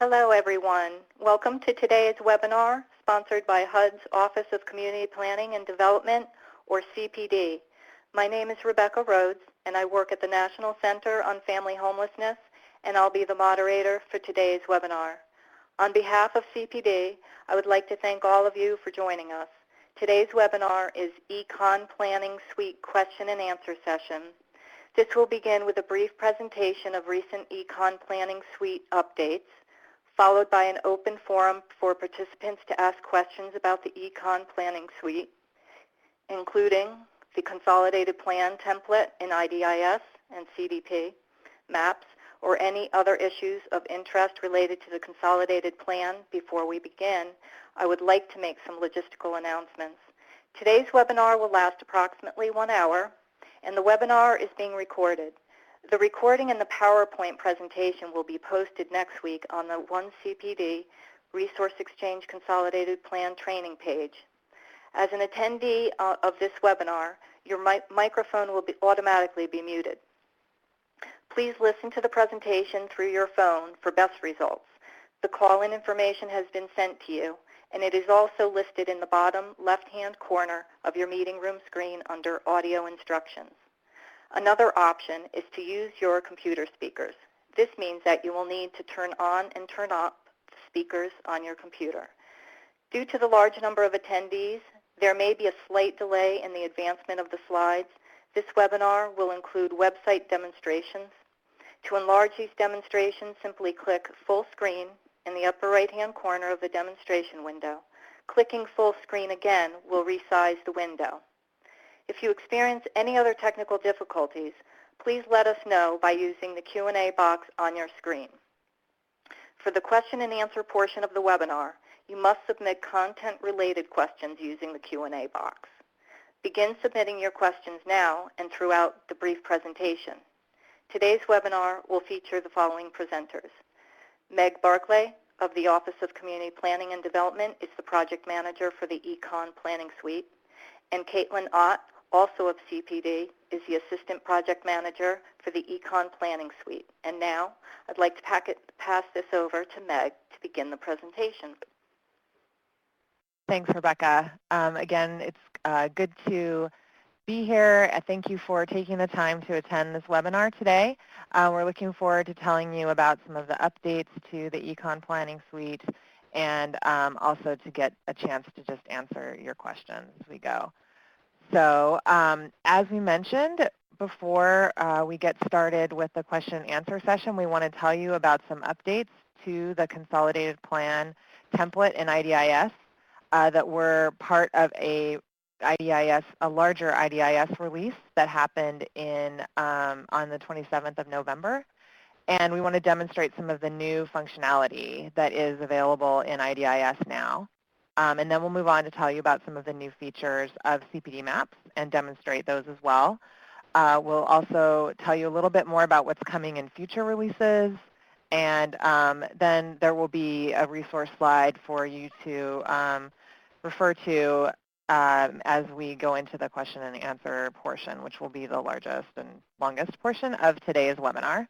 Hello, everyone. Welcome to today's webinar, sponsored by HUD's Office of Community Planning and Development, or CPD. My name is Rebecca Rhodes, and I work at the National Center on Family Homelessness, and I'll be the moderator for today's webinar. On behalf of CPD, I would like to thank all of you for joining us. Today's webinar is eCon Planning Suite Question and Answer Session. This will begin with a brief presentation of recent eCon Planning Suite updates, followed by an open forum for participants to ask questions about the eCon Planning Suite, including the Consolidated Plan template in IDIS and CPD Maps, or any other issues of interest related to the Consolidated Plan. Before we begin, I would like to make some logistical announcements. Today's webinar will last approximately 1 hour, and the webinar is being recorded. The recording and the PowerPoint presentation will be posted next week on the OneCPD Resource Exchange Consolidated Plan training page. As an attendee of this webinar, your microphone will automatically be muted. Please listen to the presentation through your phone for best results. The call-in information has been sent to you, and it is also listed in the bottom left-hand corner of your meeting room screen under Audio Instructions. Another option is to use your computer speakers. This means that you will need to turn on and turn off the speakers on your computer. Due to the large number of attendees, there may be a slight delay in the advancement of the slides. This webinar will include website demonstrations. To enlarge these demonstrations, simply click Full Screen in the upper right-hand corner of the demonstration window. Clicking Full Screen again will resize the window. If you experience any other technical difficulties, please let us know by using the Q&A box on your screen. For the question and answer portion of the webinar, you must submit content-related questions using the Q&A box. Begin submitting your questions now and throughout the brief presentation. Today's webinar will feature the following presenters. Meg Barclay of the Office of Community Planning and Development is the project manager for the eCon Planning Suite, and Caitlin Ott, also of CPD, is the Assistant Project Manager for the eCon Planning Suite. And now, I'd like to pass this over to Meg to begin the presentation. Thanks, Rebecca. Again, it's good to be here. Thank you for taking the time to attend this webinar today. We're looking forward to telling you about some of the updates to the eCon Planning Suite and also to get a chance to just answer your questions as we go. So as we mentioned, before we get started with the question and answer session, we want to tell you about some updates to the Consolidated Plan template in IDIS that were part of a larger IDIS release that happened on the 27th of November. And we want to demonstrate some of the new functionality that is available in IDIS now. And then we'll move on to tell you about some of the new features of CPD Maps and demonstrate those as well. We'll also tell you a little bit more about what's coming in future releases. And then there will be a resource slide for you to refer to as we go into the question and answer portion, which will be the largest and longest portion of today's webinar.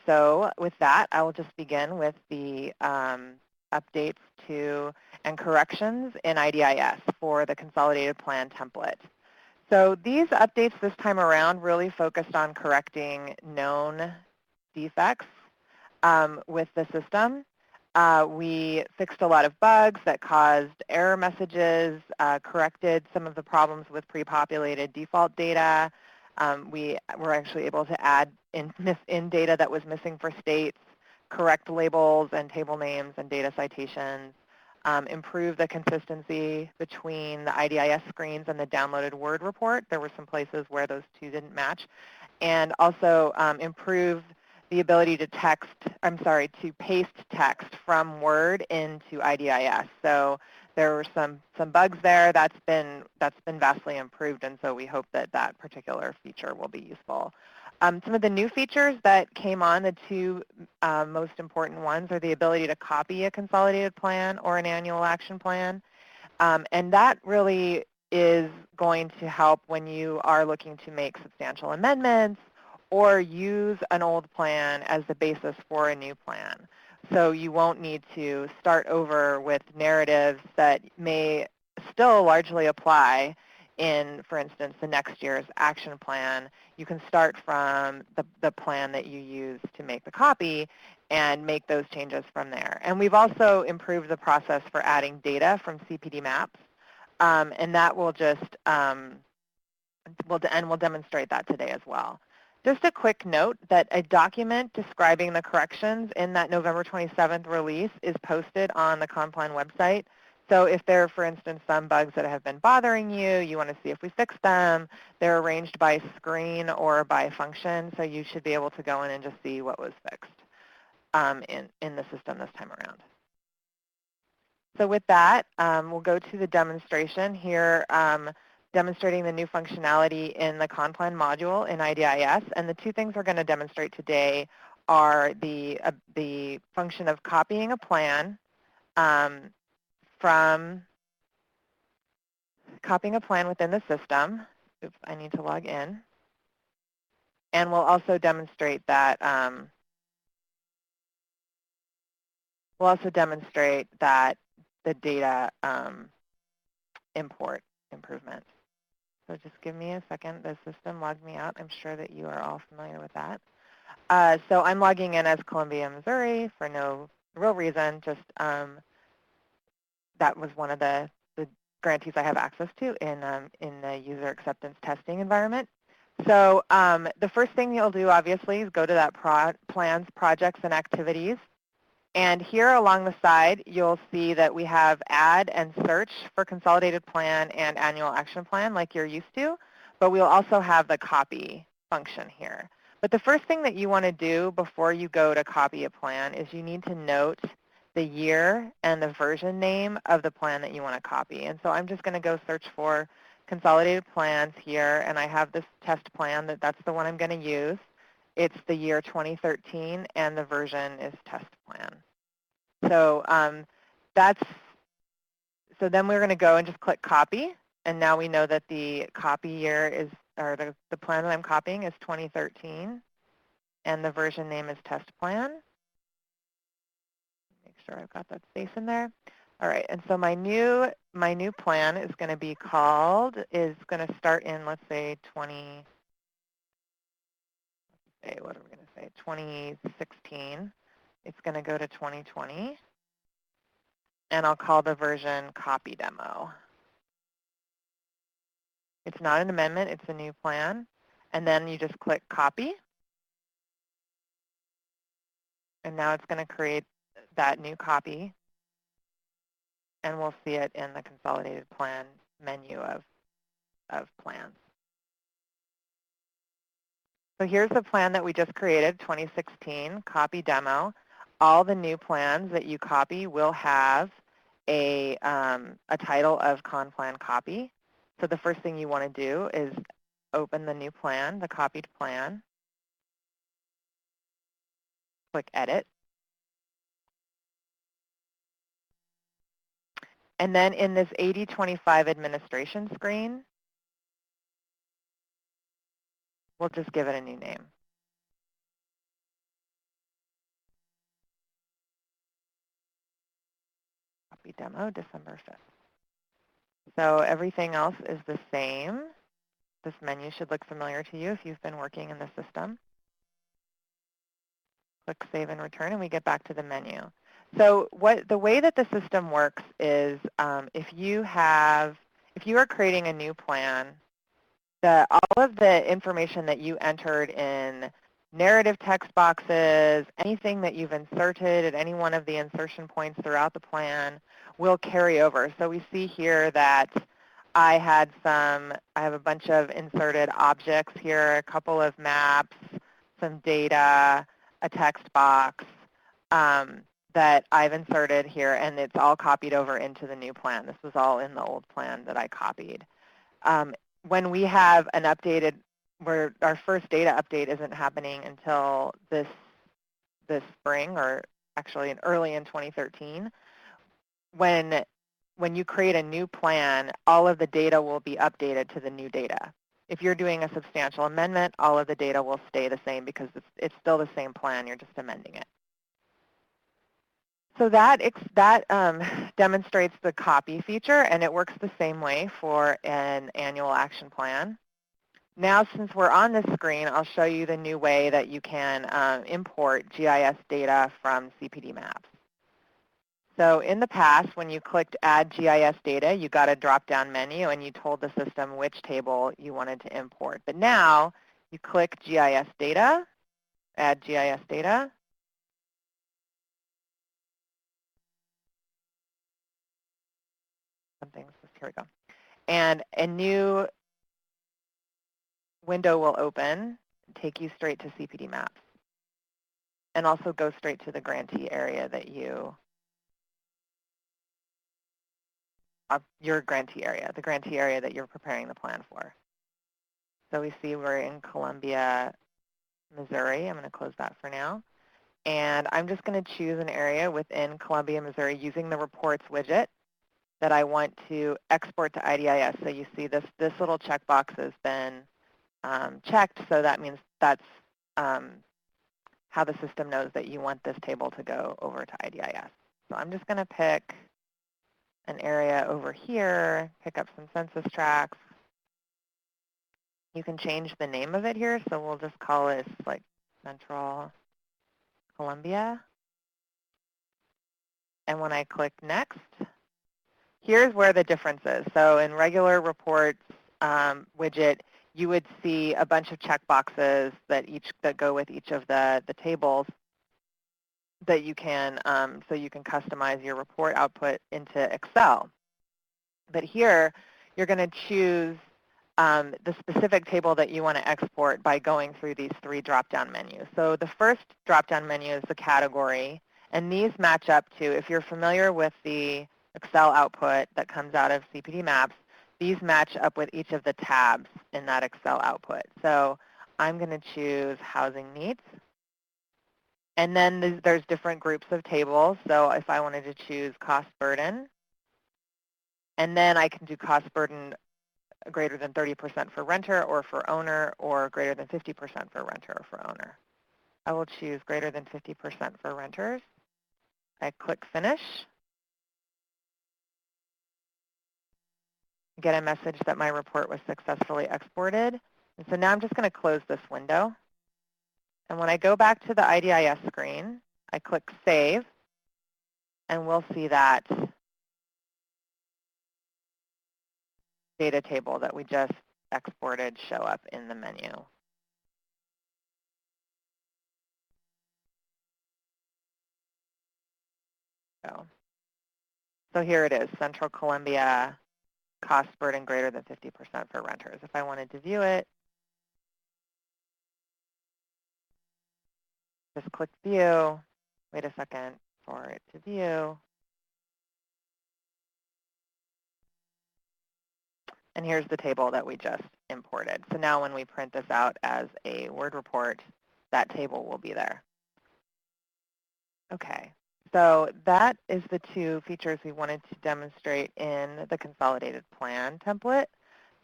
So with that, I will just begin with the updates to and corrections in IDIS for the Consolidated Plan template. So these updates this time around really focused on correcting known defects with the system. We fixed a lot of bugs that caused error messages, corrected some of the problems with pre-populated default data. We were actually able to add in data that was missing for states, correct labels and table names and data citations, improve the consistency between the IDIS screens and the downloaded Word report. There were some places where those two didn't match. And also improve the ability to paste text from Word into IDIS. So there were some bugs there. That's been vastly improved, and so we hope that that particular feature will be useful. Some of the new features that came on, the two most important ones, are the ability to copy a consolidated plan or an annual action plan. And that really is going to help when you are looking to make substantial amendments or use an old plan as the basis for a new plan. So you won't need to start over with narratives that may still largely apply in, for instance, the next year's action plan. You can start from the plan that you use to make the copy and make those changes from there. And we've also improved the process for adding data from CPD Maps, and that will just, we'll demonstrate that today as well. Just a quick note that a document describing the corrections in that November 27th release is posted on the ConPlan website. So if there are, for instance, some bugs that have been bothering you, you want to see if we fix them, they're arranged by screen or by function, so you should be able to go in and just see what was fixed in the system this time around. So with that, we'll go to the demonstration here, demonstrating the new functionality in the ConPlan module in IDIS. And the two things we're going to demonstrate today are the function of copying a plan within the system. Oops, I need to log in. And we'll also demonstrate that the data import improvement. So just give me a second. The system logged me out. I'm sure that you are all familiar with that. So I'm logging in as Columbia, Missouri for no real reason. Just that was one of the grantees I have access to in the user acceptance testing environment. So the first thing you'll do, obviously, is go to that plans, projects, and activities. And here along the side, you'll see that we have add and search for Consolidated Plan and Annual Action Plan like you're used to, but we'll also have the copy function here. But the first thing that you want to do before you go to copy a plan is you need to note the year and the version name of the plan that you want to copy. And so I'm just going to go search for Consolidated Plans here, and I have this test plan that's the one I'm going to use. It's the year 2013, and the version is test plan. So so then we're going to go and just click copy, and now we know that the copy year is, or the plan that I'm copying is 2013, and the version name is test plan. Make sure I've got that space in there. All right, and so my new plan is going to be called, is going to start in, let's say, what are we going to say, 2016. It's going to go to 2020. And I'll call the version copy demo. It's not an amendment, it's a new plan. And then you just click copy. And now it's going to create that new copy. And we'll see it in the Consolidated Plan menu of plans. So here's the plan that we just created, 2016, copy demo. All the new plans that you copy will have a title of ConPlan copy. So the first thing you want to do is open the new plan, the copied plan. Click Edit. And then in this 8025 administration screen, we'll just give it a new name. Copy demo, December 5th. So everything else is the same. This menu should look familiar to you if you've been working in the system. Click Save and Return, and we get back to the menu. So the way that the system works is if you are creating a new plan, all of the information that you entered in narrative text boxes, anything that you've inserted at any one of the insertion points throughout the plan will carry over. So we see here that I have a bunch of inserted objects here, a couple of maps, some data, a text box that I've inserted here, and it's all copied over into the new plan. This was all in the old plan that I copied. When we have an updated, where our first data update isn't happening until this spring, or actually early in 2013, when you create a new plan, all of the data will be updated to the new data. If you're doing a substantial amendment, all of the data will stay the same because it's still the same plan, you're just amending it. So that demonstrates the copy feature, and it works the same way for an annual action plan. Now, since we're on this screen, I'll show you the new way that you can import GIS data from CPD Maps. So in the past, when you clicked Add GIS Data, you got a drop-down menu, and you told the system which table you wanted to import. But now, you click GIS Data, Add GIS Data, here we go. And a new window will open, take you straight to CPD Maps, and also go straight to the grantee area that your grantee area, the grantee area that you're preparing the plan for. So we see we're in Columbia, Missouri. I'm going to close that for now. And I'm just going to choose an area within Columbia, Missouri using the reports widget that I want to export to IDIS. So you see this little checkbox has been checked, so that means that's how the system knows that you want this table to go over to IDIS. So I'm just going to pick an area over here, pick up some census tracts. You can change the name of it here, so we'll just call it like Central Columbia. And when I click Next, here's where the difference is. So in regular reports widget, you would see a bunch of checkboxes that go with each of the tables that you can, so you can customize your report output into Excel. But here, you're going to choose the specific table that you want to export by going through these three drop-down menus. So the first drop-down menu is the category, and these match up to, if you're familiar with the Excel output that comes out of CPD Maps, these match up with each of the tabs in that Excel output. So I'm going to choose Housing Needs. And then there's different groups of tables. So if I wanted to choose Cost Burden, and then I can do Cost Burden greater than 30% for renter or for owner, or greater than 50% for renter or for owner. I will choose greater than 50% for renters. I click Finish. Get a message that my report was successfully exported. And so now I'm just going to close this window. And when I go back to the IDIS screen, I click Save, and we'll see that data table that we just exported show up in the menu. So here it is, Central Columbia, cost burden greater than 50% for renters. If I wanted to view it, just click View, wait a second for it to view. And here's the table that we just imported. So now when we print this out as a Word report, that table will be there. Okay, so that is the two features we wanted to demonstrate in the Consolidated Plan template.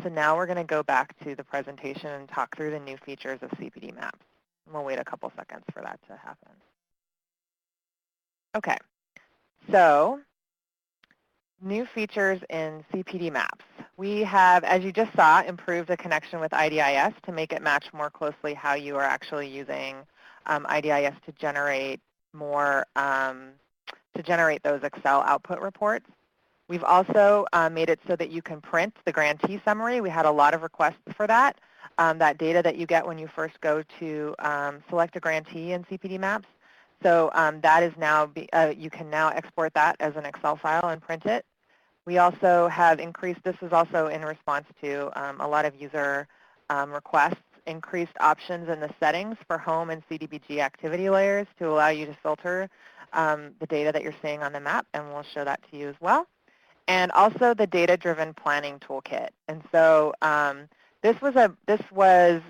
So now we're going to go back to the presentation and talk through the new features of CPD Maps. And we'll wait a couple seconds for that to happen. Okay, so new features in CPD Maps. We have, as you just saw, improved the connection with IDIS to make it match more closely how you are actually using IDIS to generate more, those Excel output reports. We've also made it so that you can print the grantee summary. We had a lot of requests for that. That data that you get when you first go to select a grantee in CPD Maps. So that is now, you can now export that as an Excel file and print it. We also have increased, this is also in response to a lot of user requests, increased options in the settings for home and CDBG activity layers to allow you to filter the data that you're seeing on the map, and we'll show that to you as well. And also the data-driven planning toolkit. And so this was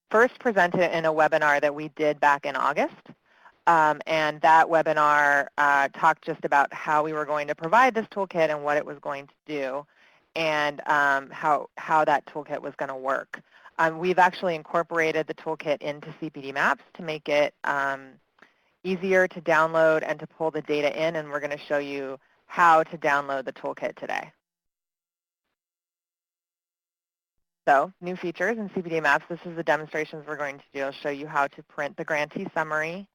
first presented in a webinar that we did back in August. And that webinar talked just about how we were going to provide this toolkit and what it was going to do, and how that toolkit was going to work. We've actually incorporated the toolkit into CPD Maps to make it easier to download and to pull the data in, and we're going to show you how to download the toolkit today. So, new features in CPD Maps. This is the demonstrations we're going to do. I'll show you how to print the grantee summary,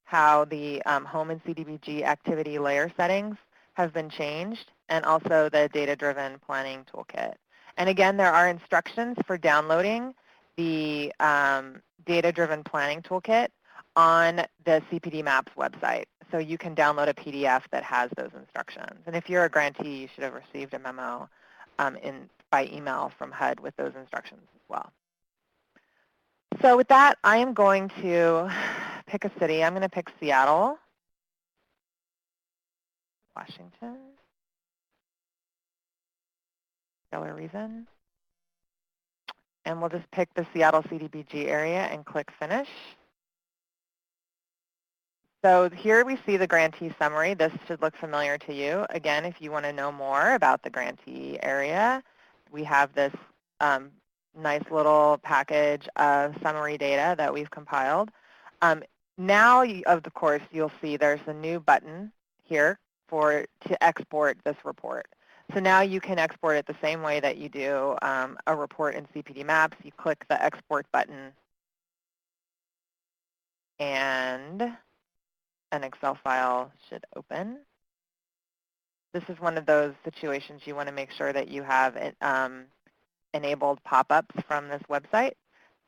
how the home and CDBG activity layer settings have been changed, and also the data-driven planning toolkit. And again, there are instructions for downloading the data-driven planning toolkit on the CPD Maps website. So you can download a PDF that has those instructions. And if you're a grantee, you should have received a memo by email from HUD with those instructions as well. So with that, I am going to pick a city. I'm going to pick Seattle, Washington, stellar reason. And we'll just pick the Seattle CDBG area and click Finish. So here we see the grantee summary. This should look familiar to you. Again, if you want to know more about the grantee area, we have this nice little package of summary data that we've compiled. Now, of course, you'll see there's a new button here to export this report. So now you can export it the same way that you do a report in CPD Maps. You click the Export button, and an Excel file should open. This is one of those situations you want to make sure that you have enabled pop-ups from this website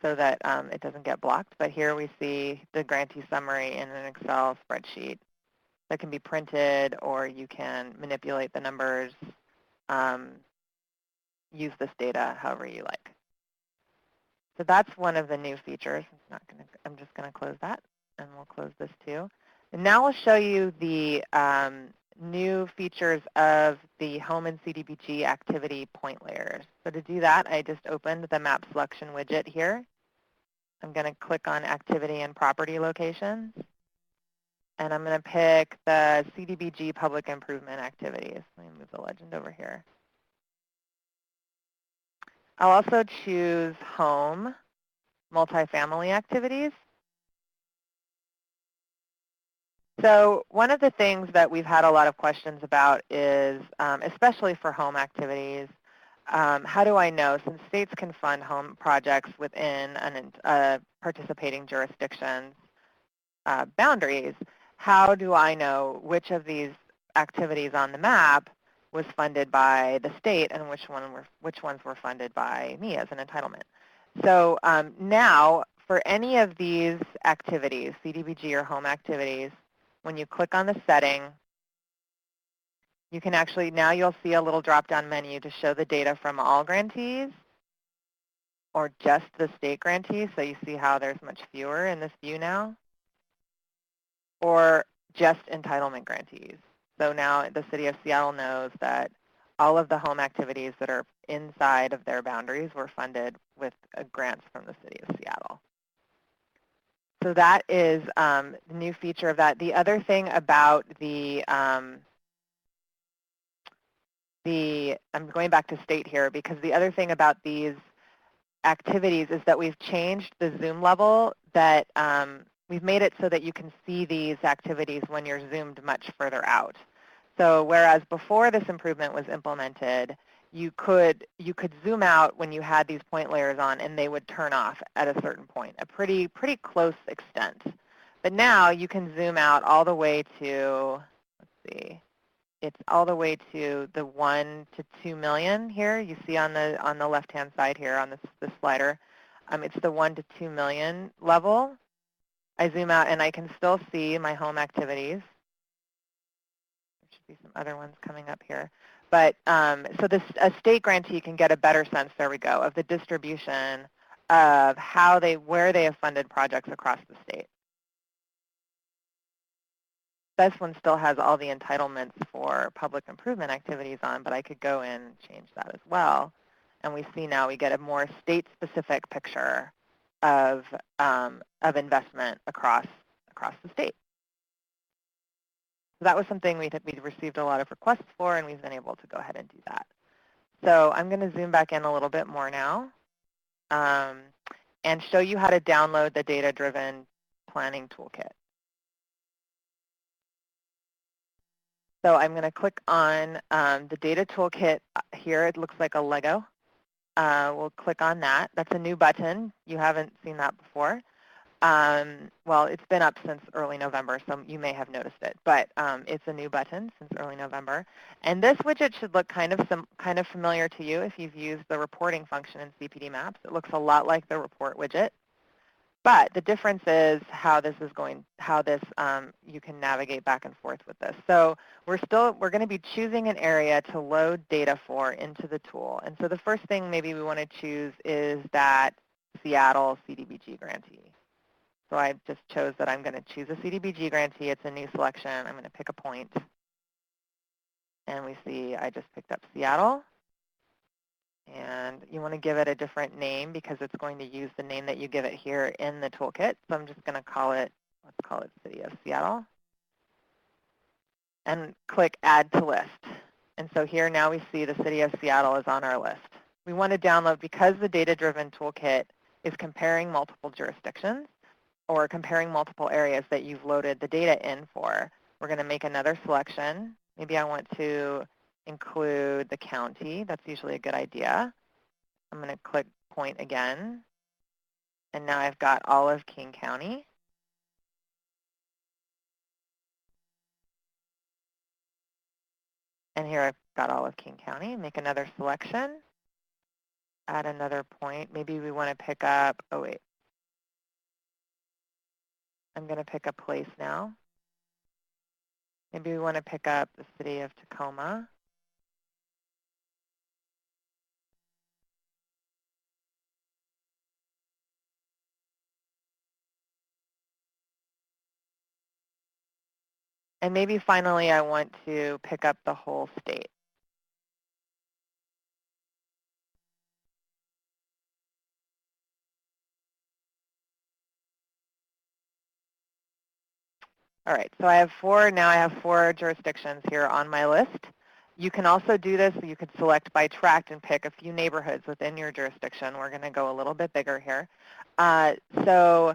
so that it doesn't get blocked. But here we see the grantee summary in an Excel spreadsheet that can be printed, or you can manipulate the numbers, use this data however you like. So that's one of the new features. I'm just going to close that, and we'll close this too. And now we'll show you the new features of the home and CDBG activity point layers. So to do that, I just opened the map selection widget here. I'm going to click on activity and property locations, and I'm going to pick the CDBG public improvement activities. Let me move the legend over here. I'll also choose home multifamily activities. So one of the things that we've had a lot of questions about is, especially for home activities, how do I know, since states can fund home projects within a participating jurisdiction's boundaries, how do I know which of these activities on the map was funded by the state and which ones were funded by me as an entitlement? So now, for any of these activities, CDBG or home activities, when you click on the setting, you can actually, now you'll see a little drop-down menu to show the data from all grantees or just the state grantees, so you see how there's much fewer in this view now, or just entitlement grantees. So now the city of Seattle knows that all of the home activities that are inside of their boundaries were funded with grants from the city of Seattle. So that is the new feature of that. The other thing about I'm going back to state here, because the other thing about these activities is that we've changed the zoom level, that we've made it so that you can see these activities when you're zoomed much further out. So whereas before this improvement was implemented, you could zoom out when you had these point layers on, and they would turn off at a certain point, a pretty close extent. But now you can zoom out all the way to, let's see, it's all the way to the 1 to 2 million here. You see on the left-hand side here on this slider, it's the 1 to 2 million level. I zoom out, and I can still see my home activities. There should be some other ones coming up here. But so a state grantee can get a better sense, there we go, of the distribution of where they have funded projects across the state. This one still has all the entitlements for public improvement activities on, but I could go in and change that as well. And we see now we get a more state-specific picture of investment across the state. So that was something we received a lot of requests for, and we've been able to go ahead and do that. So I'm going to zoom back in a little bit more now and show you how to download the data-driven planning toolkit. So I'm going to click on the data toolkit here. It looks like a Lego. We'll click on that. That's a new button. You haven't seen that before. Well, it's been up since early November, so you may have noticed it, but it's a new button since early November. And this widget should look kind of familiar to you if you've used the reporting function in CPD Maps. It looks a lot like the report widget, but the difference is how you can navigate back and forth with this. So we're going to be choosing an area to load data for into the tool. And so the first thing maybe we want to choose is that Seattle CDBG grantee. So I just chose that I'm going to choose a CDBG grantee. It's a new selection. I'm going to pick a point. And we see I just picked up Seattle. And you want to give it a different name because it's going to use the name that you give it here in the toolkit. So I'm just going to call it, let's call it City of Seattle. And click Add to List. And so here now we see the City of Seattle is on our list. We want to download, because the data-driven toolkit is comparing multiple jurisdictions, or comparing multiple areas that you've loaded the data in for. We're going to make another selection. Maybe I want to include the county. That's usually a good idea. I'm going to click point again. And now I've got all of King County. And here I've got all of King County. Make another selection. Add another point. Maybe we want to pick up, oh wait. I'm going to pick a place now. Maybe we want to pick up the city of Tacoma. And maybe finally I want to pick up the whole state. All right, so now I have four jurisdictions here on my list. You can also do this. You could select by tract and pick a few neighborhoods within your jurisdiction. We're going to go a little bit bigger here. So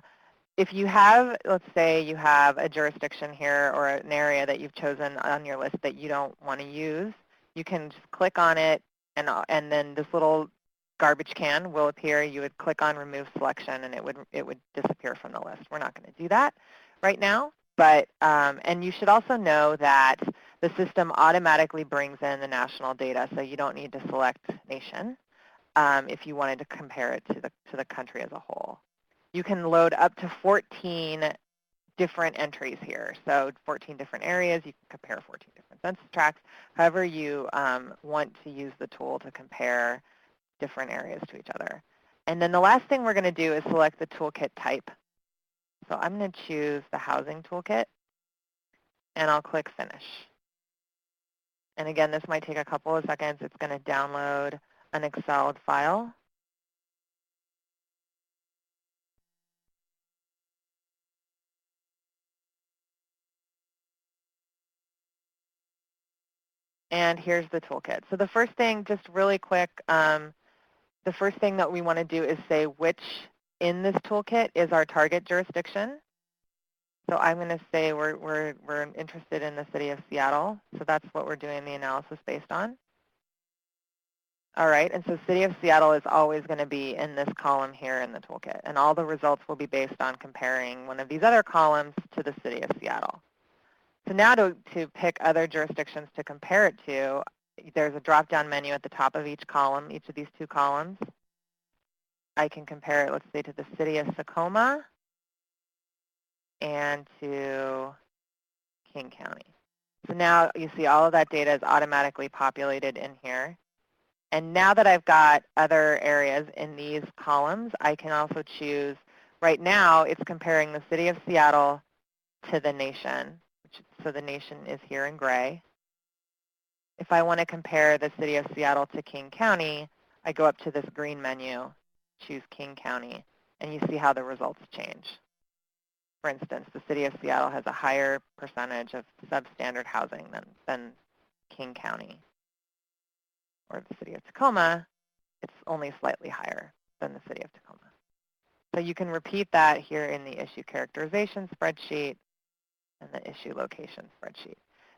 if you have, let's say you have a jurisdiction here or an area that you've chosen on your list that you don't want to use, you can just click on it, and then this little garbage can will appear. You would click on Remove Selection, and it would disappear from the list. We're not going to do that right now. But, and you should also know that the system automatically brings in the national data, so you don't need to select nation if you wanted to compare it to the country as a whole. You can load up to 14 different entries here. So 14 different areas. You can compare 14 different census tracts, however you want to use the tool to compare different areas to each other. And then the last thing we're going to do is select the toolkit type. So I'm going to choose the housing toolkit, and I'll click Finish. And again, this might take a couple of seconds. It's going to download an Excel file. And here's the toolkit. So the first thing, just really quick, the first thing that we want to do is say which in this toolkit is our target jurisdiction. So I'm going to say we're interested in the city of Seattle. So that's what we're doing the analysis based on. All right, and so city of Seattle is always going to be in this column here in the toolkit. And all the results will be based on comparing one of these other columns to the city of Seattle. So now to pick other jurisdictions to compare it to, there's a drop-down menu at the top of each column, each of these two columns. I can compare it, let's say, to the city of Tacoma and to King County. So now you see all of that data is automatically populated in here. And now that I've got other areas in these columns, I can also choose, right now it's comparing the city of Seattle to the nation. So the nation is here in gray. If I want to compare the city of Seattle to King County, I go up to this green menu, choose King County, and you see how the results change. For instance, the city of Seattle has a higher percentage of substandard housing than King County. Or the city of Tacoma, it's only slightly higher than the city of Tacoma. So you can repeat that here in the issue characterization spreadsheet and the issue location spreadsheet.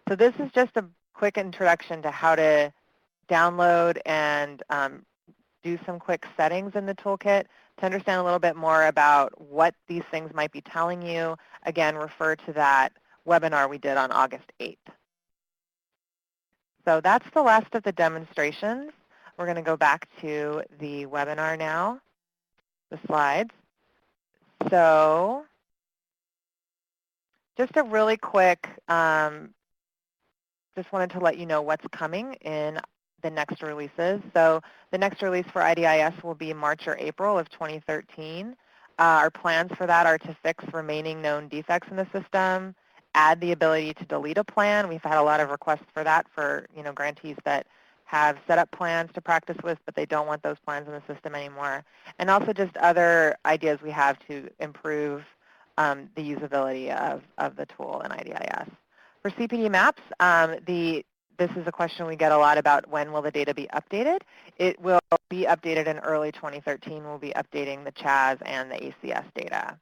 So this is just a quick introduction to how to download and do some quick settings in the toolkit. To understand a little bit more about what these things might be telling you, again, refer to that webinar we did on August 8th. So that's the last of the demonstrations. We're going to go back to the webinar now, the slides. So just a really quick, just wanted to let you know what's coming in the next releases. So the next release for IDIS will be March or April of 2013. Our plans for that are to fix remaining known defects in the system, add the ability to delete a plan. We've had a lot of requests for that for grantees that have set up plans to practice with, but they don't want those plans in the system anymore. And also just other ideas we have to improve the usability of the tool in IDIS. For CPD Maps, this is a question we get a lot about when will the data be updated. It will be updated in early 2013. We'll be updating the CHAS and the ACS data.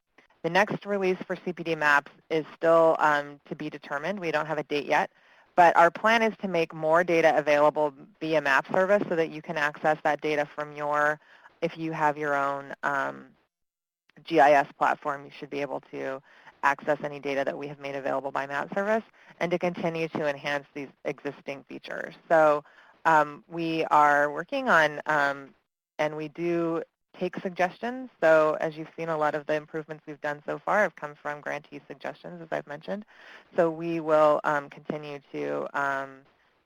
The next release for CPD Maps is still to be determined. We don't have a date yet. But our plan is to make more data available via map service so that you can access that data from if you have your own GIS platform, you should be able to access any data that we have made available by map service and to continue to enhance these existing features. So we are working on, and we do take suggestions. So as you've seen, a lot of the improvements we've done so far have come from grantee suggestions, as I've mentioned. So we will continue to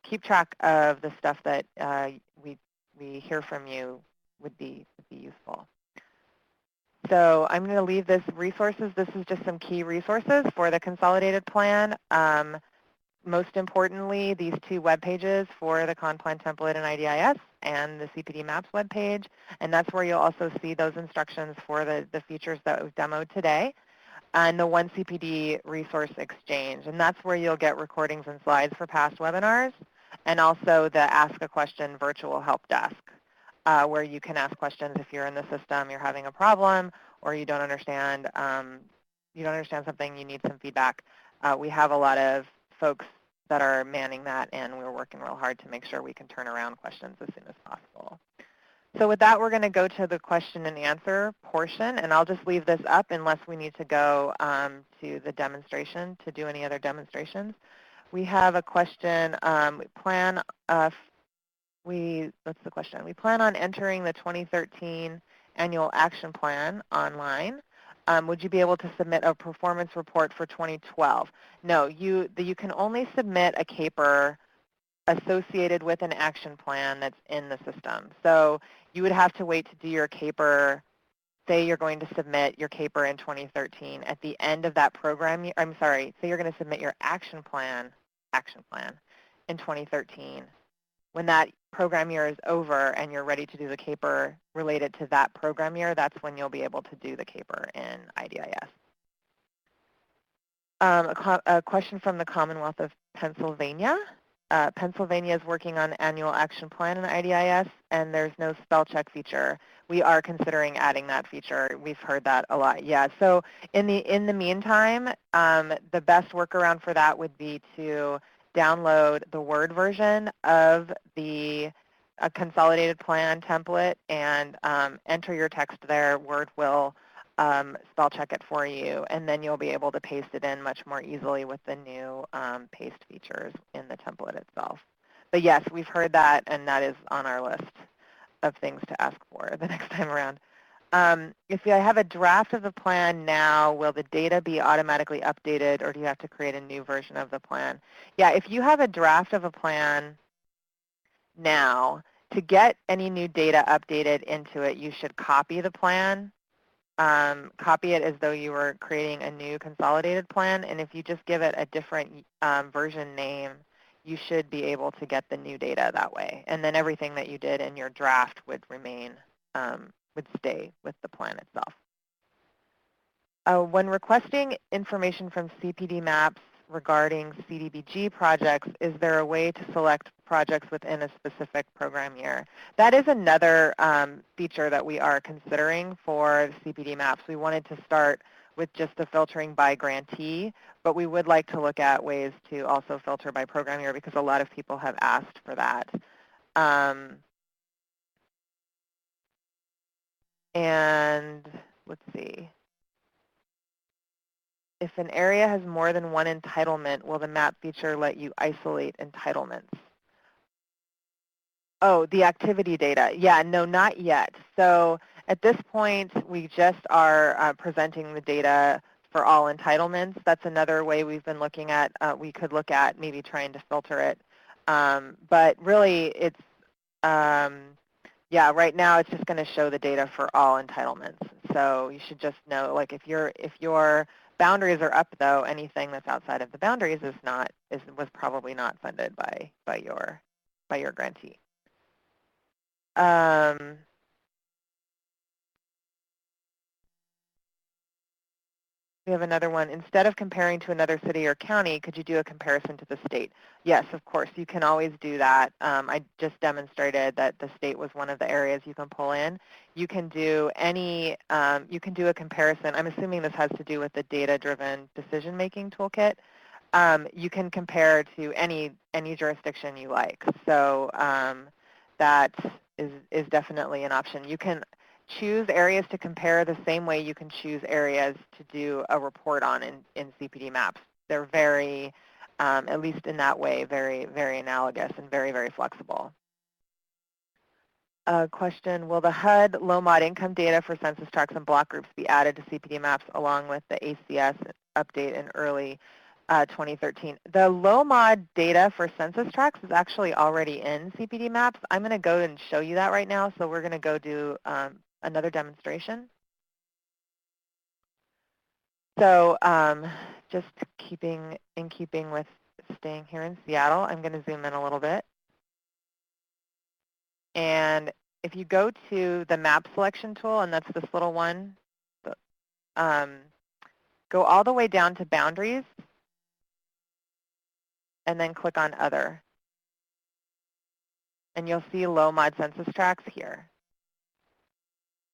keep track of the stuff that we hear from you would be useful. So I'm going to leave this resources. This is just some key resources for the Consolidated Plan. Most importantly, these two web pages for the Con Plan template in IDIS and the CPD Maps web page. And that's where you'll also see those instructions for the features that we've demoed today. And the One CPD Resource Exchange. And that's where you'll get recordings and slides for past webinars. And also the Ask a Question virtual help desk. Where you can ask questions if you're in the system, you're having a problem, or you don't understand something, you need some feedback. We have a lot of folks that are manning that, and we're working real hard to make sure we can turn around questions as soon as possible. So with that, we're going to go to the question and answer portion, and I'll just leave this up unless we need to go to the demonstration to do any other demonstrations. We have a question, what's the question? We plan on entering the 2013 annual action plan online. Would you be able to submit a performance report for 2012? No, you can only submit a CAPER associated with an action plan that's in the system. So you would have to wait to do your CAPER. Say you're going to submit your CAPER in 2013. At the end of that program year, I'm sorry, say you're going to submit your action plan in 2013. When that program year is over and you're ready to do the CAPER related to that program year, that's when you'll be able to do the CAPER in IDIS. A question from the Commonwealth of Pennsylvania. Pennsylvania is working on annual action plan in IDIS, and there's no spell check feature. We are considering adding that feature. We've heard that a lot. Yeah. So in the meantime, the best workaround for that would be to download the Word version of the Consolidated Plan template and enter your text there. Word will spell check it for you, and then you'll be able to paste it in much more easily with the new paste features in the template itself. But yes, we've heard that, and that is on our list of things to ask for the next time around. If I have a draft of the plan now, will the data be automatically updated, or do you have to create a new version of the plan? Yeah, if you have a draft of a plan now, to get any new data updated into it, you should copy the plan. Copy it as though you were creating a new consolidated plan, and if you just give it a different version name, you should be able to get the new data that way. And then everything that you did in your draft would remain would stay with the plan itself. When requesting information from CPD Maps regarding CDBG projects, is there a way to select projects within a specific program year? That is another feature that we are considering for CPD Maps. We wanted to start with just the filtering by grantee, but we would like to look at ways to also filter by program year because a lot of people have asked for that. And let's see. If an area has more than one entitlement, will the map feature let you isolate entitlements? Oh, the activity data. Yeah, no, not yet. So at this point, we just are presenting the data for all entitlements. That's another way we've been looking at. We could look at maybe trying to filter it. But really, it's, yeah, right now it's just going to show the data for all entitlements. So you should just know, like, if your boundaries are up, though, anything that's outside of the boundaries was probably not funded by your grantee. We have another one. Instead of comparing to another city or county, could you do a comparison to the state? Yes, of course. You can always do that. I just demonstrated that the state was one of the areas you can pull in. You can do you can do a comparison. I'm assuming this has to do with the data-driven decision-making toolkit. You can compare to any jurisdiction you like. So that is definitely an option. You can choose areas to compare the same way you can choose areas to do a report on in CPD Maps. They're very, at least in that way, very, very analogous and very, very flexible. Question, will the HUD low-mod income data for census tracts and block groups be added to CPD Maps along with the ACS update in early 2013? The low-mod data for census tracts is actually already in CPD Maps. I'm going to go and show you that right now, so we're going to go do another demonstration. So just keeping with staying here in Seattle, I'm going to zoom in a little bit. And if you go to the map selection tool, and that's this little one, go all the way down to boundaries, and then click on other. And you'll see low mod census tracts here.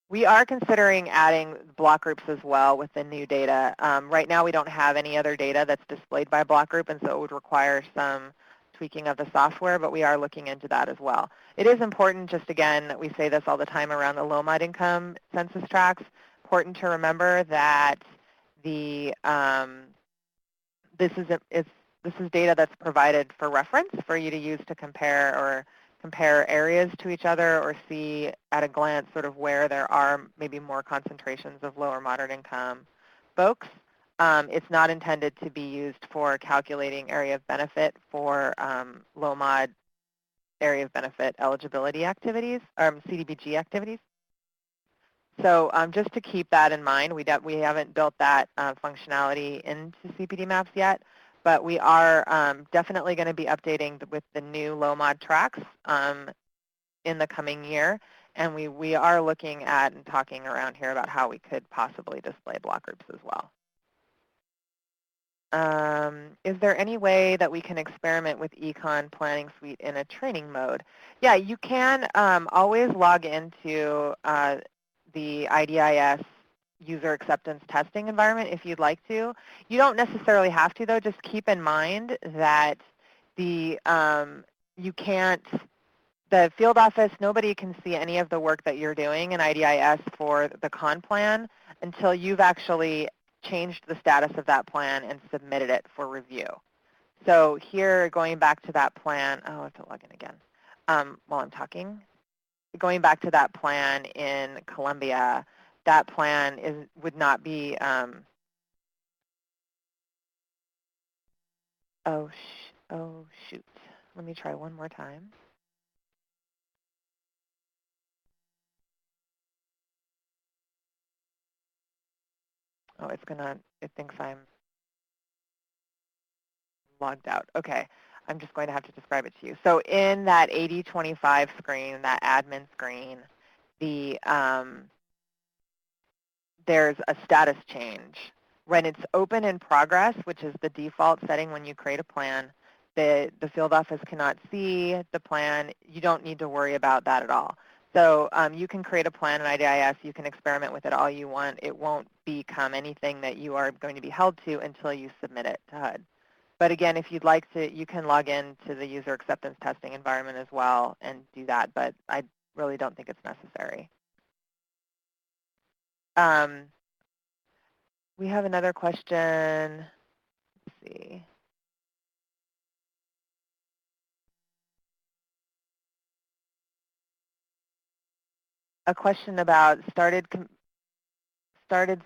We are considering adding block groups as well with the new data. Right now we don't have any other data that's displayed by block group, and so it would require some tweaking of the software, but we are looking into that as well. It is important, just again, we say this all the time around the low mod income census tracts, important to remember that the this is data that's provided for reference for you to use to compare areas to each other or see at a glance sort of where there are maybe more concentrations of low or moderate income folks. It's not intended to be used for calculating area of benefit for low mod area of benefit eligibility activities, CDBG activities. So just to keep that in mind, we haven't built that functionality into CPD Maps yet, but we are definitely going to be updating with the new low mod tracks in the coming year, and we are looking at and talking around here about how we could possibly display block groups as well. Is there any way that we can experiment with eCon Planning Suite in a training mode? Yeah, you can always log into the IDIS user acceptance testing environment if you'd like to. You don't necessarily have to, though. Just keep in mind that the field office, nobody can see any of the work that you're doing in IDIS for the con plan until you've actually changed the status of that plan and submitted it for review. So here, going back to that plan, oh, I have to log in again while I'm talking. Going back to that plan in Columbia, that plan would not be, oh shoot. Let me try one more time. Oh, it thinks I'm logged out. Okay, I'm just going to have to describe it to you. So in that 8025 screen, that admin screen, there's a status change. When it's open in progress, which is the default setting when you create a plan, the field office cannot see the plan. You don't need to worry about that at all. So you can create a plan in IDIS. You can experiment with it all you want. It won't become anything that you are going to be held to until you submit it to HUD. But again, if you'd like to, you can log in to the user acceptance testing environment as well and do that, but I really don't think it's necessary. We have another question. Let's see. A question about started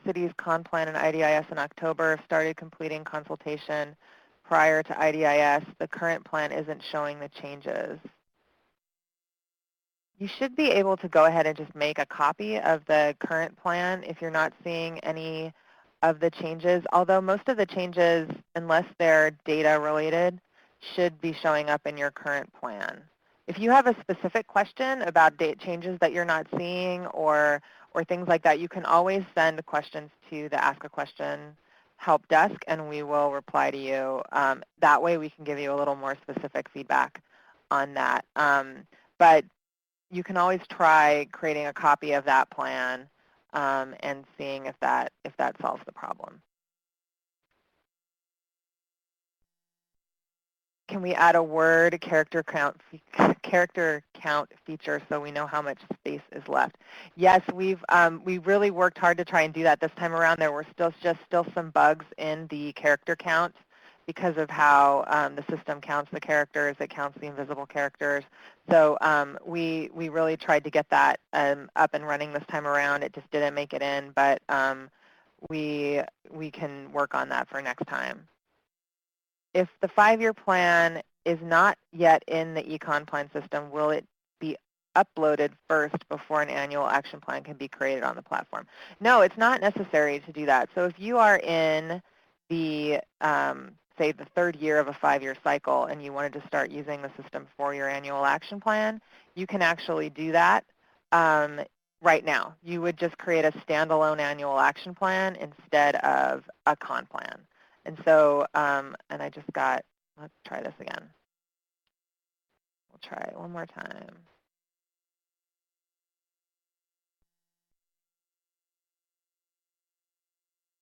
cities con plan and IDIS in October, started completing consultation prior to IDIS. The current plan isn't showing the changes. You should be able to go ahead and just make a copy of the current plan if you're not seeing any of the changes, although most of the changes, unless they're data related, should be showing up in your current plan. If you have a specific question about date changes that you're not seeing or things like that, you can always send questions to the Ask a Question help desk and we will reply to you. That way we can give you a little more specific feedback on that. But you can always try creating a copy of that plan and seeing if that solves the problem. Can we add a word character count feature so we know how much space is left? Yes, we really worked hard to try and do that this time around. There were still some bugs in the character count because of how the system counts the characters. It counts the invisible characters. So we really tried to get that up and running this time around. It just didn't make it in, but we can work on that for next time. If the 5-year plan is not yet in the eCon plan system, will it be uploaded first before an annual action plan can be created on the platform? No, it's not necessary to do that. So if you are in the, say, the 3rd year of a 5-year cycle and you wanted to start using the system for your annual action plan, you can actually do that right now. You would just create a standalone annual action plan instead of a con plan. And so, and I just got, let's try this again. We'll try it one more time.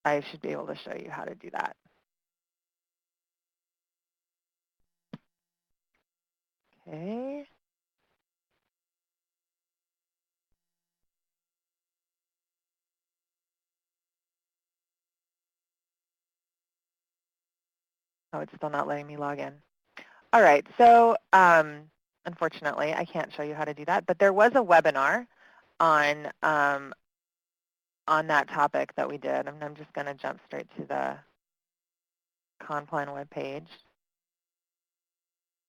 I should be able to show you how to do that. Okay. Oh, it's still not letting me log in. All right, so unfortunately, I can't show you how to do that, but there was a webinar on that topic that we did, and I'm just going to jump straight to the ConPlan webpage.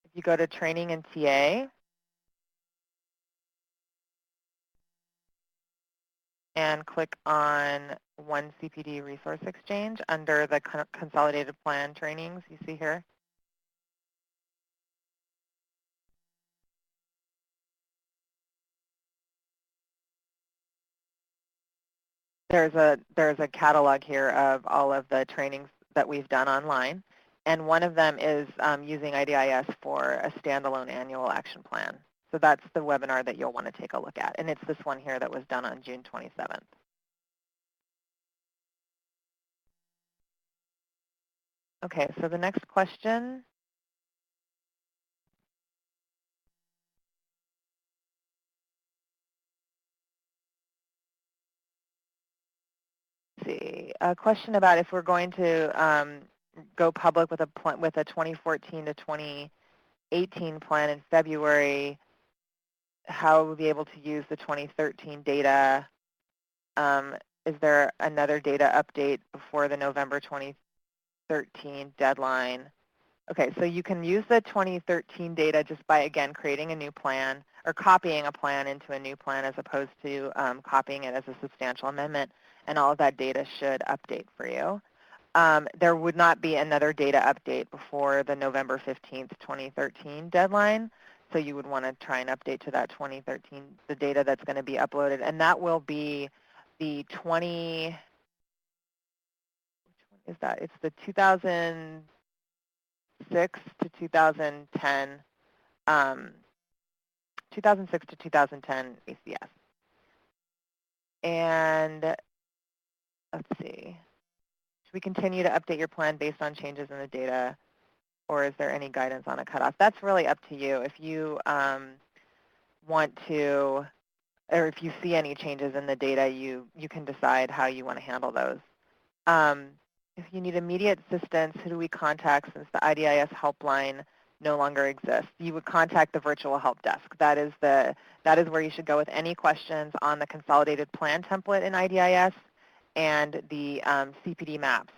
If you go to Training and TA, and click on One CPD Resource Exchange under the Consolidated Plan trainings you see here. There's a catalog here of all of the trainings that we've done online, and one of them is using IDIS for a standalone annual action plan. So that's the webinar that you'll want to take a look at, and it's this one here that was done on June 27th. Okay, so the next question. Let's see, a question about if we're going to go public with a 2014 to 2018 plan in February, how we'll be able to use the 2013 data. Is there another data update before the November 2013 deadline? Okay, so you can use the 2013 data just by, again, creating a new plan or copying a plan into a new plan as opposed to copying it as a substantial amendment, and all of that data should update for you. There would not be another data update before the November 15th, 2013 deadline, so you would want to try and update to that 2013, the data that's going to be uploaded, and that will be the which one is that? It's the 2006 to 2010 2006 to 2010 ACS. And let's see, should we continue to update your plan based on changes in the data, or is there any guidance on a cutoff? That's really up to you. If you want to, or if you see any changes in the data, you can decide how you want to handle those. If you need immediate assistance, who do we contact since the IDIS helpline no longer exists? You would contact the virtual help desk. That is where you should go with any questions on the Consolidated Plan template in IDIS and the CPD Maps.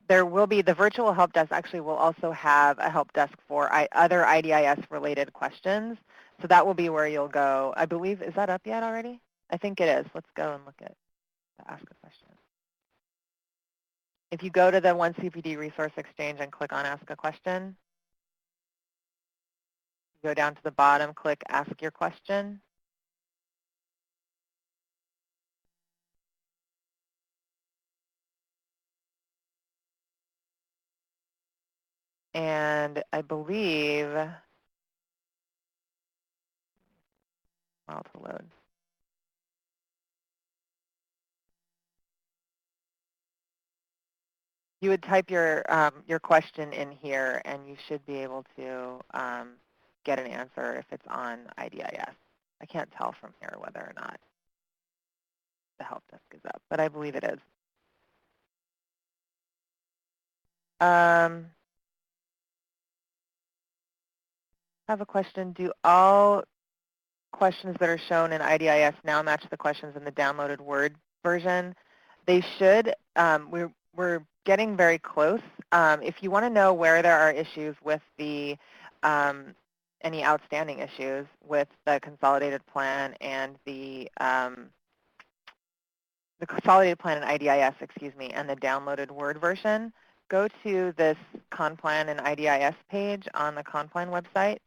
There will be, the virtual help desk actually will also have a help desk for other IDIS-related questions. So that will be where you'll go. I believe, is that up yet already? I think it is. Let's go and look at Ask a Question. If you go to the One CPD Resource Exchange and click on Ask a Question, go down to the bottom, click Ask Your Question. And I believe, well, to load. You would type your question in here, and you should be able to get an answer if it's on IDIS. I can't tell from here whether or not the help desk is up, but I believe it is. I have a question. Do all questions that are shown in IDIS now match the questions in the downloaded Word version? They should. We're getting very close. If you want to know where there are issues with the any outstanding issues with the Consolidated Plan and the Consolidated Plan and IDIS, excuse me, and the downloaded Word version, go to this ConPlan and IDIS page on the ConPlan website,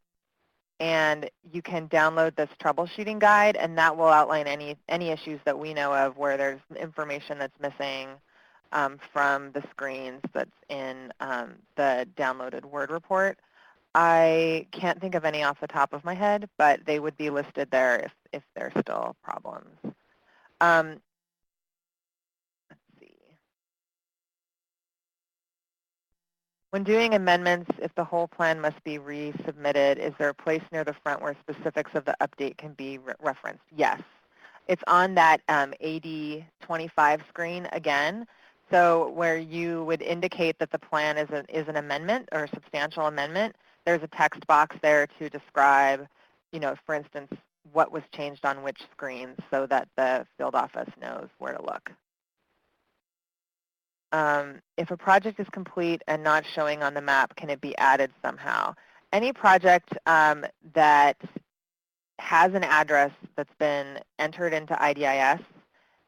and you can download this troubleshooting guide, and that will outline any issues that we know of where there's information that's missing from the screens that's in the downloaded Word report. I can't think of any off the top of my head, but they would be listed there if there's still problems. Let's see. When doing amendments, if the whole plan must be resubmitted, is there a place near the front where specifics of the update can be referenced? Yes. It's on that AD 25 screen again. So where you would indicate that the plan is an amendment or a substantial amendment, there's a text box there to describe, for instance, what was changed on which screens so that the field office knows where to look. If a project is complete and not showing on the map, can it be added somehow? Any project that has an address that's been entered into IDIS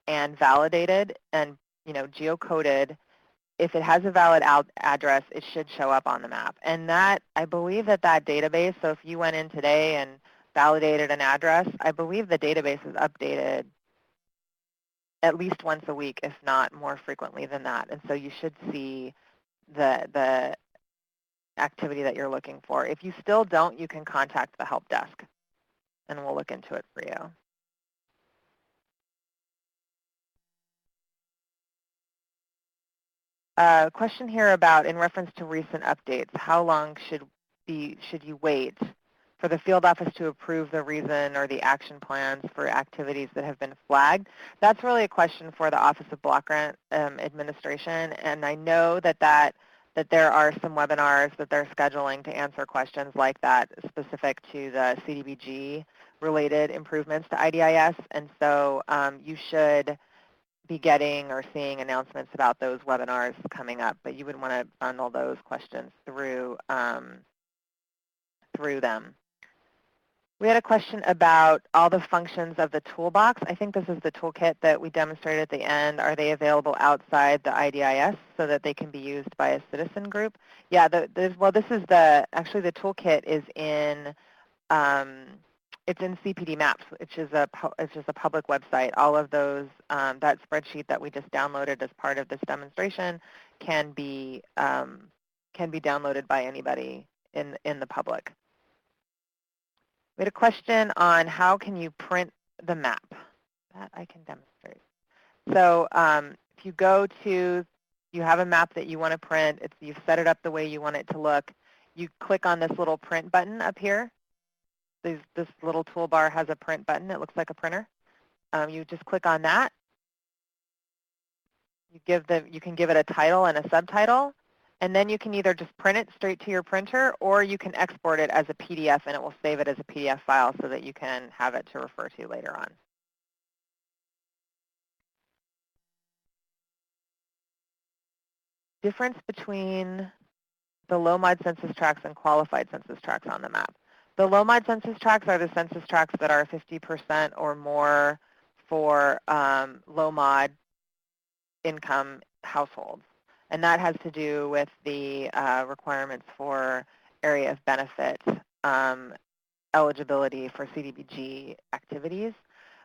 and validated and geocoded, if it has a valid address, it should show up on the map. And that, I believe that database, so if you went in today and validated an address, I believe the database is updated at least once a week, if not more frequently than that. And so you should see the activity that you're looking for. If you still don't, you can contact the help desk, and we'll look into it for you. Question here about, in reference to recent updates, how long should you wait for the field office to approve the reason or the action plans for activities that have been flagged? That's really a question for the Office of Block Grant Administration, and I know that there are some webinars that they're scheduling to answer questions like that specific to the CDBG related improvements to IDIS, and so you should be getting or seeing announcements about those webinars coming up, but you would want to bundle those questions through them. We had a question about all the functions of the toolbox. I think this is the toolkit that we demonstrated at the end. Are they available outside the IDIS so that they can be used by a citizen group? Yeah, well, this is actually the toolkit is in, it's in CPD Maps, which is a public website. All of those, that spreadsheet that we just downloaded as part of this demonstration can be downloaded by anybody in the public. We had a question on how can you print the map. That I can demonstrate. So if you go to, you have a map that you want to print, you've set it up the way you want it to look, you click on this little print button up here. This little toolbar has a print button. It looks like a printer. You just click on that. You can give it a title and a subtitle, and then you can either just print it straight to your printer, or you can export it as a PDF, and it will save it as a PDF file so that you can have it to refer to later on. Difference between the low-mod census tracts and qualified census tracts on the map. The low-mod census tracts are the census tracts that are 50% or more for low-mod income households. And that has to do with the requirements for area of benefit eligibility for CDBG activities.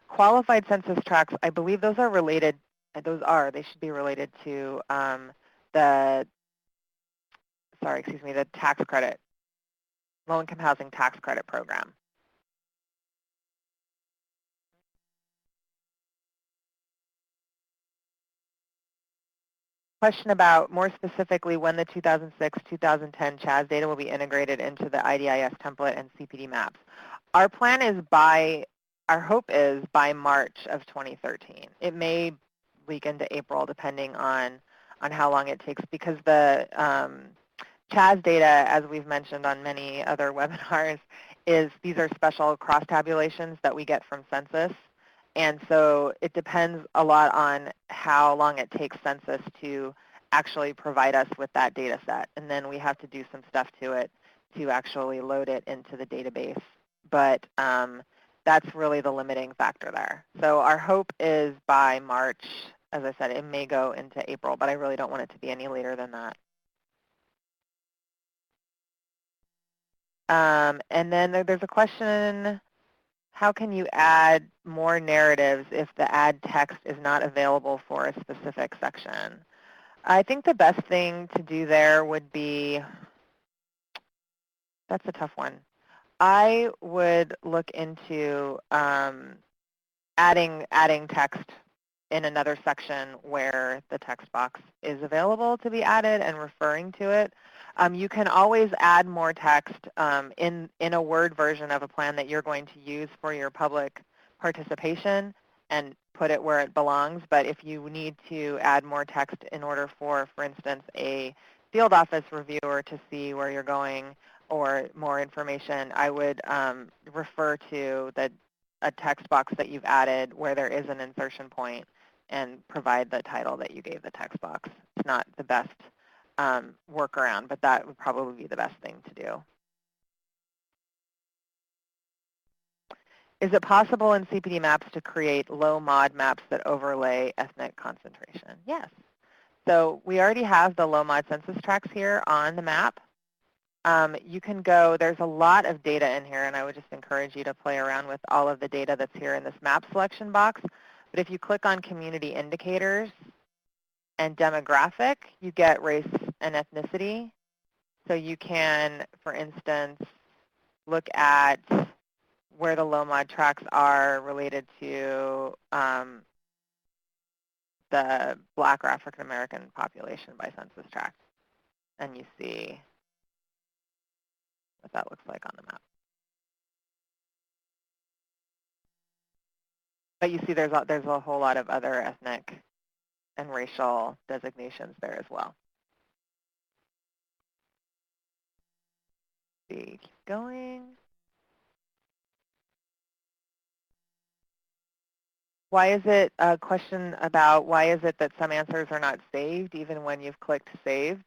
Qualified census tracts, I believe those are related, they should be related to the tax credit, low-income housing tax credit program. Question about, more specifically, when the 2006-2010 CHAS data will be integrated into the IDIS template and CPD maps. Our plan is our hope is by March of 2013. It may leak into April depending on how long it takes, because the CHAS data, as we've mentioned on many other webinars, these are special cross tabulations that we get from Census. And so it depends a lot on how long it takes Census to actually provide us with that data set. And then we have to do some stuff to it to actually load it into the database. But that's really the limiting factor there. So our hope is by March. As I said, it may go into April, but I really don't want it to be any later than that. And then there's a question, how can you add more narratives if the add text is not available for a specific section? I think the best thing to do there would be, that's a tough one. I would look into adding text in another section where the text box is available to be added and referring to it. You can always add more text in a Word version of a plan that you're going to use for your public participation and put it where it belongs. But if you need to add more text in order for instance, a field office reviewer to see where you're going or more information, I would refer to a text box that you've added where there is an insertion point and provide the title that you gave the text box. It's not the best workaround, but that would probably be the best thing to do. Is it possible in CPD Maps to create low-mod maps that overlay ethnic concentration? Yes. So we already have the low-mod census tracts here on the map. You can go, there's a lot of data in here, and I would just encourage you to play around with all of the data that's here in this map selection box. But if you click on community indicators and demographic, you get race and ethnicity. So you can, for instance, look at where the low-mod tracts are related to the Black or African American population by census tract. And you see what that looks like on the map. But you see there's a whole lot of other ethnic and racial designations there as well. Keep going. Why is it a question about why is it that some answers are not saved even when you've clicked saved?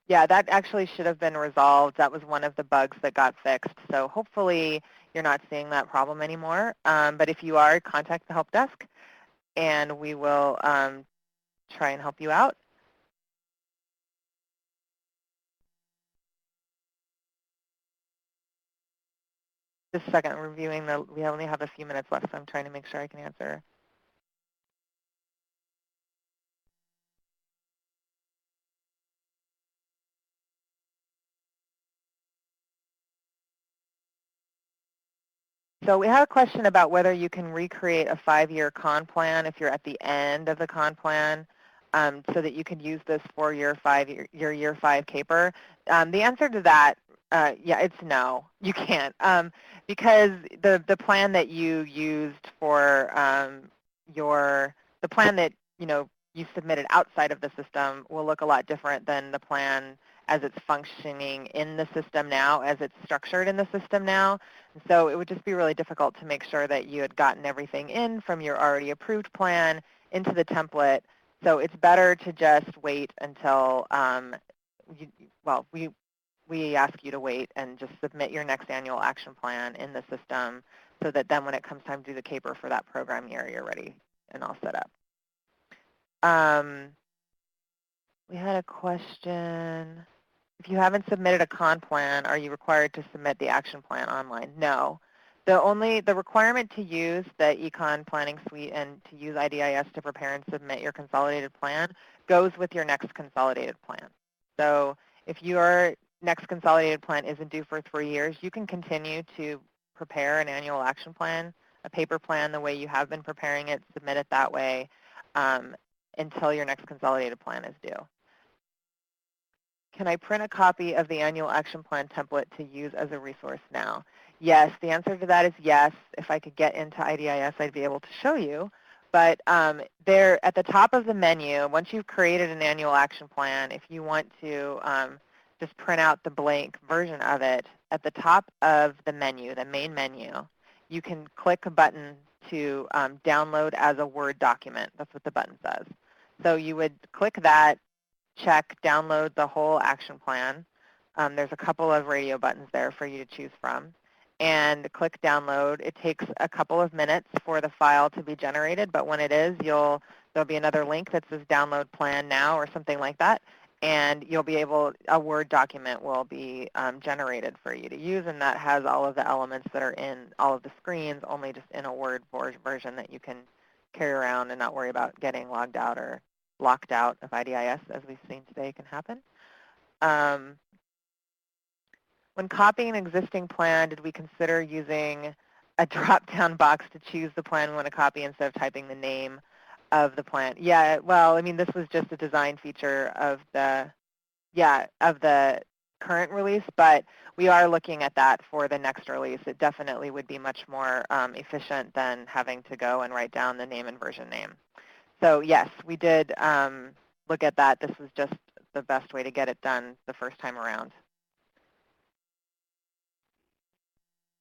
Yeah, that actually should have been resolved. That was one of the bugs that got fixed. So hopefully you're not seeing that problem anymore. But if you are, contact the help desk and we will try and help you out. Just a second, reviewing we only have a few minutes left, so I'm trying to make sure I can answer. So we have a question about whether you can recreate a 5-year con plan if you're at the end of the con plan, so that you can use this for your year 5 caper. The answer to that, yeah, it's no, you can't, because the plan that you used for the plan that you submitted outside of the system will look a lot different than the plan as it's functioning in the system now, as it's structured in the system now. So it would just be really difficult to make sure that you had gotten everything in from your already approved plan into the template. So it's better to just wait until, we ask you to wait and just submit your next annual action plan in the system so that then when it comes time to do the caper for that program year, you're ready and all set up. We had a question. If you haven't submitted a con plan, are you required to submit the action plan online? No. The requirement to use the eCon planning suite and to use IDIS to prepare and submit your consolidated plan goes with your next consolidated plan. So if your next consolidated plan isn't due for 3 years, you can continue to prepare an annual action plan, a paper plan the way you have been preparing it, submit it that way until your next consolidated plan is due. Can I print a copy of the annual action plan template to use as a resource now? Yes, the answer to that is yes. If I could get into IDIS, I'd be able to show you. But there at the top of the menu, once you've created an annual action plan, if you want to just print out the blank version of it, at the top of the menu, the main menu, you can click a button to download as a Word document. That's what the button says. So you would click that, check download the whole action plan. There's a couple of radio buttons there for you to choose from. And click download. It takes a couple of minutes for the file to be generated, but when it is, there'll be another link that says download plan now or something like that, and you'll be a Word document will be generated for you to use, and that has all of the elements that are in all of the screens, only just in a Word version that you can carry around and not worry about getting logged out or locked out of IDIS, as we've seen today can happen. When copying an existing plan, did we consider using a drop-down box to choose the plan we want to copy instead of typing the name of the plan? Yeah, well, I mean, this was just a design feature of the current release, but we are looking at that for the next release. It definitely would be much more efficient than having to go and write down the name and version name. So yes, we did look at that. This was just the best way to get it done the first time around.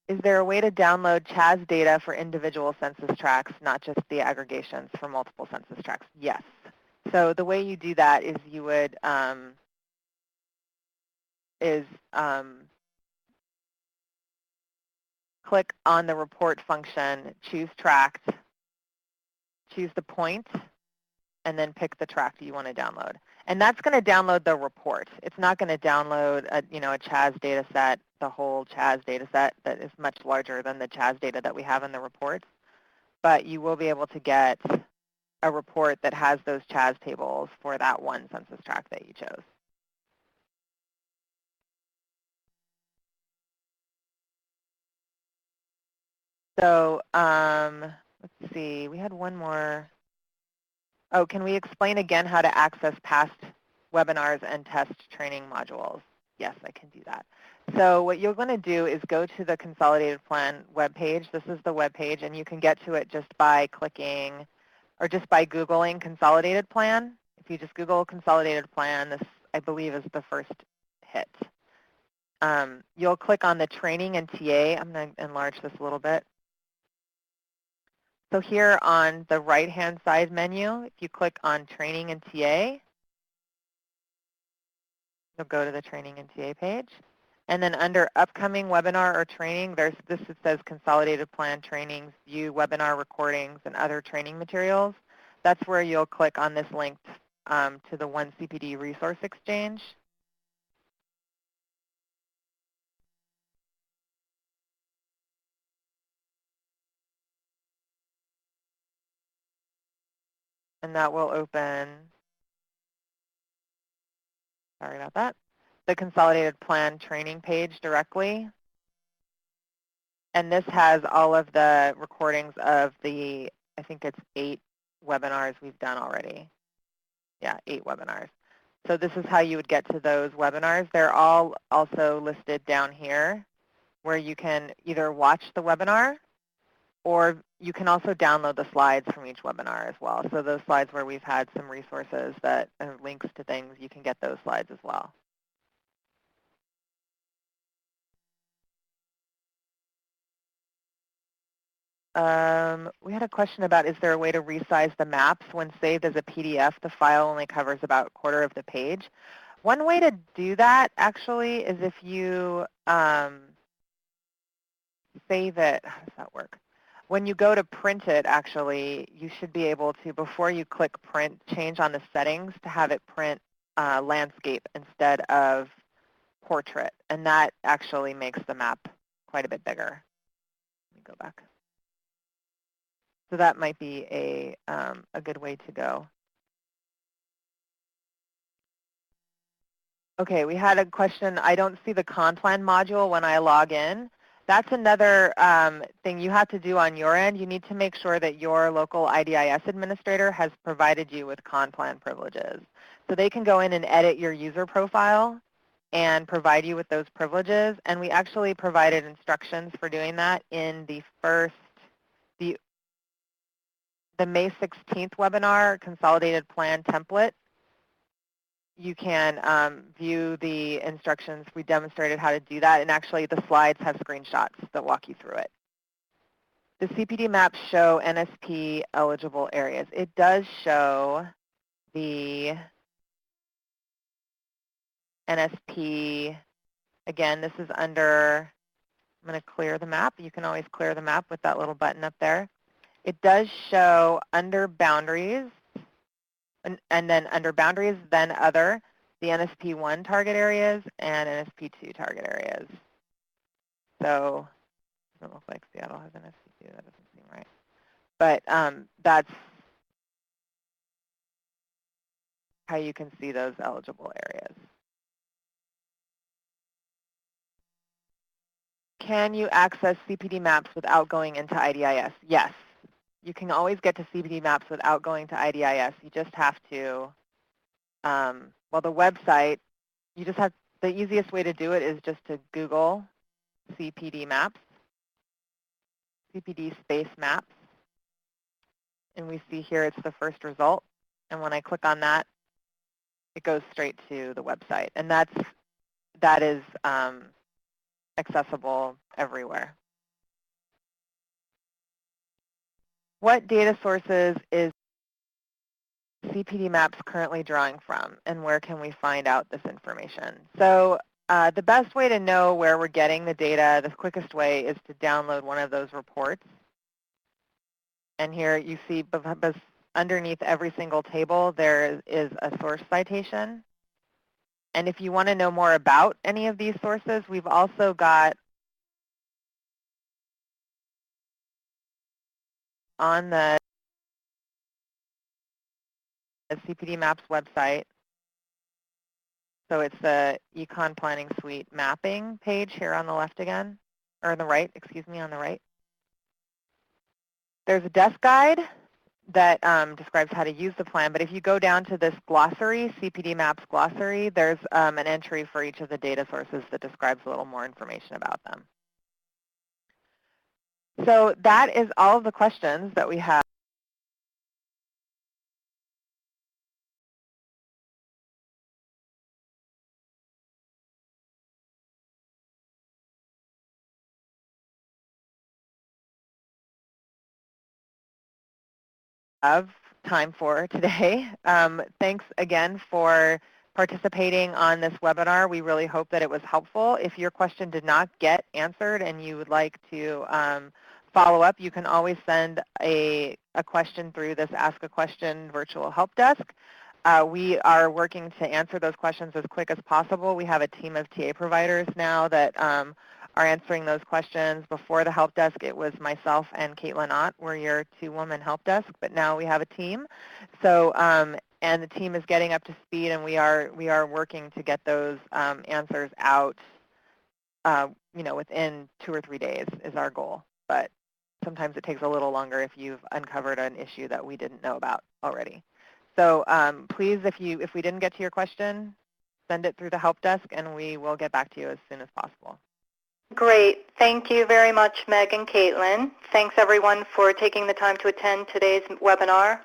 Is there a way to download CHAS data for individual census tracts, not just the aggregations for multiple census tracts? Yes. So the way you do that is you would click on the report function, choose tract, choose the point, and then pick the tract you want to download. And that's going to download the report. It's not going to download a CHAS data set, the whole CHAS data set that is much larger than the CHAS data that we have in the reports. But you will be able to get a report that has those CHAS tables for that one census tract that you chose. So let's see, we had one more. Oh, can we explain again how to access past webinars and test training modules? Yes, I can do that. So what you're going to do is go to the Consolidated Plan webpage. This is the webpage, and you can get to it just by clicking or just by Googling Consolidated Plan. If you just Google Consolidated Plan, this, I believe, is the first hit. You'll click on the Training and TA. I'm going to enlarge this a little bit. So here on the right-hand side menu, if you click on Training and TA, you'll go to the Training and TA page. And then under Upcoming Webinar or Training, there's this that says Consolidated Plan Trainings, View Webinar Recordings, and Other Training Materials. That's where you'll click on this link to the One CPD Resource Exchange. And that will open, sorry about that, the Consolidated Plan Training page directly. And this has all of the recordings of the, I think it's 8 webinars we've done already. Yeah, 8 webinars. So this is how you would get to those webinars. They're all also listed down here where you can either watch the webinar or you can also download the slides from each webinar as well. So those slides where we've had some resources that are links to things, you can get those slides as well. We had a question about, is there a way to resize the maps? When saved as a PDF, the file only covers about a quarter of the page. One way to do that, actually, is if you save it. How does that work? When you go to print it, actually, you should be able to, before you click print, change on the settings to have it print landscape instead of portrait. And that actually makes the map quite a bit bigger. Let me go back. So that might be a good way to go. Okay, we had a question. I don't see the Conplan module when I log in. That's another thing you have to do on your end. You need to make sure that your local IDIS administrator has provided you with Conplan privileges. So they can go in and edit your user profile and provide you with those privileges. And we actually provided instructions for doing that in the May 16th webinar, Consolidated Plan template. You can view the instructions. We demonstrated how to do that, and actually the slides have screenshots that walk you through it. The CPD maps show NSP eligible areas. It does show the NSP. Again, this is under, I'm going to clear the map. You can always clear the map with that little button up there. It does show under boundaries, and then under boundaries, then other, the NSP1 target areas and NSP2 target areas. So it doesn't look like Seattle has NSP2. That doesn't seem right. But that's how you can see those eligible areas. Can you access CPD maps without going into IDIS? Yes. You can always get to CPD maps without going to IDIS. You just have to, well, the website, you just have, the easiest way to do it is just to Google CPD Maps, CPD space maps, and we see here it's the first result. And when I click on that, it goes straight to the website. And that is accessible everywhere. What data sources is CPD Maps currently drawing from, and where can we find out this information? So the best way to know where we're getting the data, the quickest way, is to download one of those reports. And here you see underneath every single table there is a source citation. And if you want to know more about any of these sources, we've also got on the CPD Maps website, so it's the eCon Planning Suite mapping page here on the left again, or on the right, excuse me, on the right. There's a desk guide that describes how to use the plan, but if you go down to this glossary, CPD Maps glossary, there's an entry for each of the data sources that describes a little more information about them. So that is all of the questions that we have. Of time for today. Thanks again for participating on this webinar. We really hope that it was helpful. If your question did not get answered and you would like to follow up, you can always send a question through this Ask a Question virtual help desk. We are working to answer those questions as quick as possible. We have a team of TA providers now that are answering those questions. Before the help desk, it was myself and Caitlin Ott. We're your two-woman help desk, but now we have a team. So, and the team is getting up to speed, and we are working to get those answers out within 2 or 3 days is our goal. But sometimes it takes a little longer if you've uncovered an issue that we didn't know about already. So please, if we didn't get to your question, send it through the help desk, and we will get back to you as soon as possible. Great. Thank you very much, Meg and Caitlin. Thanks, everyone, for taking the time to attend today's webinar.